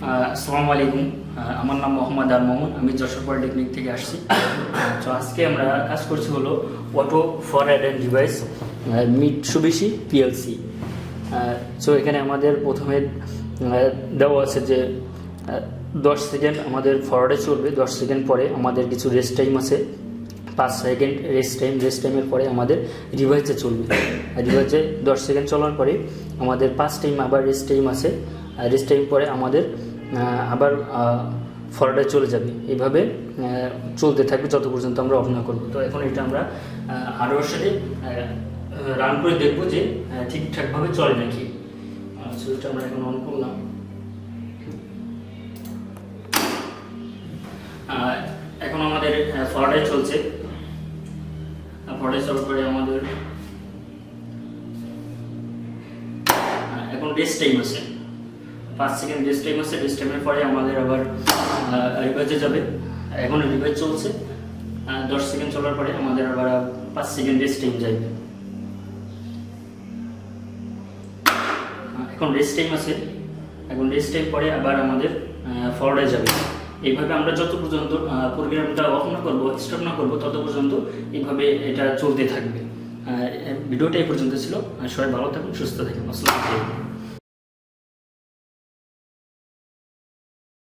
আসসালামু আলাইকুম। আমার নাম মোহাম্মদ আর মামুন। আমি যশোর পলিটেকনিক থেকে আসছি। তো আজকে আমরা কাজ করছি হলো auto forward and device Mitsubishi PLC. So এখানে আমাদের প্রথমে দেওয়া আছে যে 10 সেকেন্ড আমাদের ফরওয়ার্ডে চলবে, 10 সেকেন্ড পরে আমাদের কিছু রেস্ট টাইম আছে, 5 সেকেন্ড রেস্ট টাইমের পরে আমাদের রিভাইসে চলবে। রিভাইসে 10 সেকেন্ড চলার পরে আমাদের 5 টাইম আবার রেস্ট টাইম আছে। রেস্ট টাইম পরে আমাদের আবার ফরওয়ার্ডে চলে যাবে। এইভাবে চলতে থাকবে যত পর্যন্ত আমরা অফ না করবো। তো এখন এটা আমরা হার্ডওয়্যার সাথে রান করে দেখবো যে ঠিকঠাকভাবে চলে নাকি। সুইচটা আমরা এখন অন করলাম। এখন আমাদের ফরওয়ার্ডে চলছে। ফরওয়ার্ডে চলার পরে আমাদের এখন রেস্ট টাইম আছে, 5 সেকেন্ড রেস্ট টাইম আছে। রেস্ট টাইমের পরে আমাদের আবার রিভাইজে যাবে। এখন রিভাইজ চলছে। 10 সেকেন্ড চলার পরে আমাদের আবার 5 সেকেন্ড রেস্ট টাইম যাবে। এখন রেস্ট টাইম আছে। এখন রেস্ট টাইম পরে আবার আমাদের ফরওয়ার্ডে যাবে। এইভাবে আমরা যত পর্যন্ত প্রোগ্রামটা অফ না করবো, স্টপ না করবো, তত পর্যন্ত এইভাবে এটা চলতে থাকবে। ভিডিওটা এই পর্যন্ত ছিল। সবাই ভালো থাকুন, সুস্থ থাকুন। আসসালামু আলাইকুম।